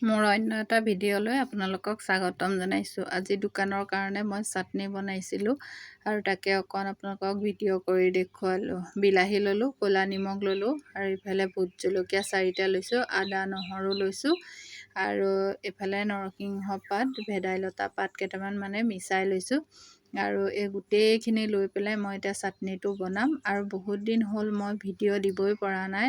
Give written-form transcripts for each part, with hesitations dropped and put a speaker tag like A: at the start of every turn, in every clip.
A: মোৰ অন্য এটা ভিডিঅ'লৈ আপোনালোকক স্বাগতম জনাইছোঁ। আজি দোকানৰ কাৰণে মই চাটনি বনাইছিলোঁ আৰু তাকে অকণ আপোনালোকক ভিডিঅ' কৰি দেখুৱালোঁ। বিলাহী ল'লোঁ, ক'লা নিমখ ল'লোঁ আৰু ইফালে ভোট জলকীয়া 4টা লৈছোঁ, আদা নহৰু লৈছোঁ আৰু এইফালে নৰসিংহ পাত, ভেদাইলতা পাত কেইটামান মিচাই লৈছোঁ আৰু এই গোটেইখিনি লৈ পেলাই মই এতিয়া চাটনিটো বনাম। আৰু বহুত দিন হ'ল মই ভিডিঅ' দিবই পৰা নাই,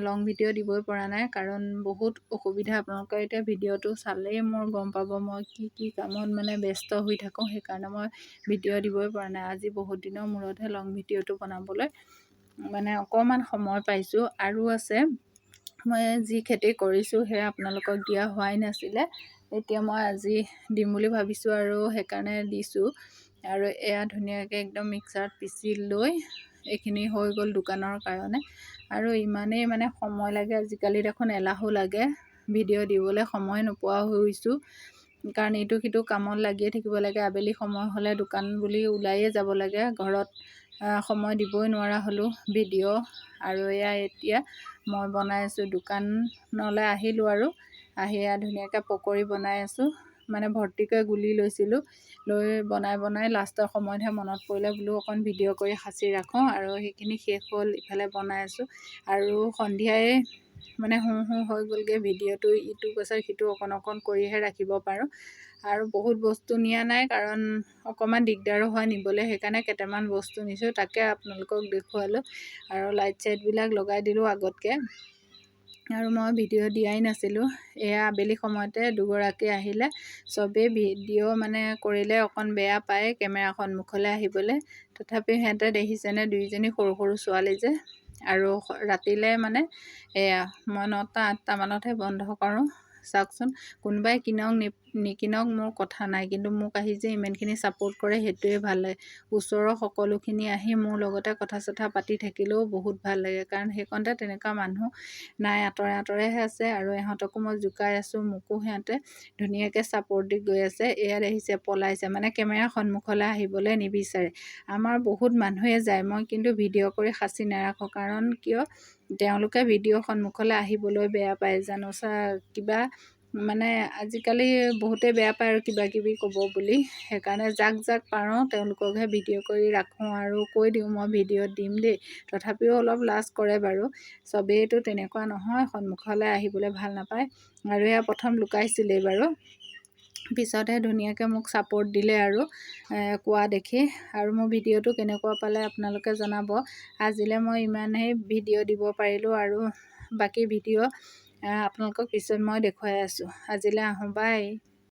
A: লং ভিডিঅ' দিবই পৰা নাই, কাৰণ বহুত অসুবিধা। আপোনালোকে এতিয়া ভিডিঅ'টো চালেই মোৰ গম পাব মই কি কামত ব্যস্ত হৈ থাকোঁ, সেইকাৰণে মই ভিডিঅ' দিবই পৰা নাই। আজি বহুত দিনৰ মূৰতহে লং ভিডিঅ'টো বনাবলৈ অকণমান সময় পাইছোঁ। আৰু আছে, মই যি খেতি কৰিছোঁ সেয়া আপোনালোকক দিয়া হোৱাই নাছিলে, এতিয়া মই আজি দিম বুলি ভাবিছোঁ আৰু সেইকাৰণে দিছোঁ। আৰু এয়া ধুনীয়াকৈ একদম মিক্সাৰত পিচি লৈ এইখিনি হৈ গ'ল দোকানৰ কাৰণে। আৰু ইমানেই সময় লাগে, আজিকালি দেখোন এলাহো লাগে, ভিডিঅ' দিবলৈ সময় নোপোৱা হৈছোঁ, কাৰণ ইটো সিটো কামত লাগিয়ে থাকিব লাগে। আবেলি সময় হ'লে দোকান বুলি ওলাইয়ে যাব লাগে, ঘৰত সময় দিবই নোৱাৰা হ'লোঁ ভিডিঅ'। আৰু এয়া এতিয়া মই বনাই আছোঁ, দোকানলৈ আহিলোঁ আৰু আহি এয়া ধুনীয়াকৈ পকৰি বনাই আছোঁ। ভৰ্তিকৈ গুলি লৈছিলোঁ, লৈ বনাই লাষ্টৰ সময়তহে মনত পৰিলে বোলো অকণ ভিডিঅ' কৰি সাঁচি ৰাখোঁ। আৰু সেইখিনি শেষ হ'ল, ইফালে বনাই আছোঁ। আৰু সন্ধিয়াই হওঁ হৈ গ'লগৈ ভিডিঅ'টো, ইটো পাছত সিটো অকণ কৰিহে ৰাখিব পাৰোঁ। আৰু বহুত বস্তু নিয়া নাই, কাৰণ অকণমান দিগদাৰো হয় নিবলৈ, সেইকাৰণে কেইটামান বস্তু নিছোঁ, তাকে আপোনালোকক দেখুৱালোঁ। আৰু লাইট চাইটবিলাক লগাই দিলোঁ আগতকৈ, আৰু মই ভিডিঅ' দিয়াই নাছিলোঁ। এয়া আবেলি সময়তে দুগৰাকী আহিলে, চবেই ভিডিঅ' কৰিলে অকণ বেয়া পায় কেমেৰা সন্মুখলৈ আহিবলৈ। তথাপিও সিহঁতে দেখিছেনে, দুইজনী সৰু সৰু ছোৱালী যে। আৰু ৰাতিলৈ এয়া মই 9টা 8টা মানতহে বন্ধ কৰোঁ। চাওকচোন, কোনোবাই কিনক নিকিনক মোৰ কথা নাই, কিন্তু মোক আহি যে ইমানখিনি ছাপোৰ্ট কৰে সেইটোৱে ভাল লাগে। ওচৰৰ সকলোখিনি আহি মোৰ লগতে কথা চথা পাতি থাকিলেও বহুত ভাল লাগে, কাৰণ সেইকণতে তেনেকুৱা মানুহ নাই, আঁতৰে আঁতৰেহে আছে। আৰু ইহঁতকো মই জোকাই আছোঁ, মোকো সিহঁতে ধুনীয়াকৈ ছাপোৰ্ট দি গৈ আছে। এয়া দেখিছে পলাইছে, কেমেৰা সন্মুখলৈ আহিবলৈ নিবিচাৰে। আমাৰ বহুত মানুহে যায়, মই কিন্তু ভিডিঅ' কৰি সাঁচি নাৰাখোঁ, কাৰণ কিয়, তেওঁলোকে ভিডিঅ' সন্মুখলৈ আহিবলৈ বেয়া পায় জানো। কিবা আজিকালি বহুতে বেয়া পায় আৰু কিবা কিবি ক'ব বুলি, সেইকাৰণে যাক পাৰোঁ তেওঁলোককহে ভিডিঅ' কৰি ৰাখোঁ আৰু কৈ দিওঁ মই ভিডিঅ'ত দিম দেই। তথাপিও অলপ লাজ কৰে বাৰু, চবেইতো তেনেকুৱা নহয়, সন্মুখলৈ আহিবলৈ ভাল নাপায়। আৰু এয়া প্ৰথম লুকাইছিলেই বাৰু, পিছতহে ধুনীয়াকৈ মোক ছাপোৰ্ট দিলে আৰু কোৱা দেখি। আৰু মোৰ ভিডিঅ'টো কেনেকুৱা পালে আপোনালোকে জনাব। আজিলৈ মই ইমানেই ভিডিঅ' দিব পাৰিলোঁ, আৰু বাকী ভিডিঅ' আপোনালোকক পিছত মই দেখুৱাই আছোঁ। আজিলৈ আহোঁ, বাই।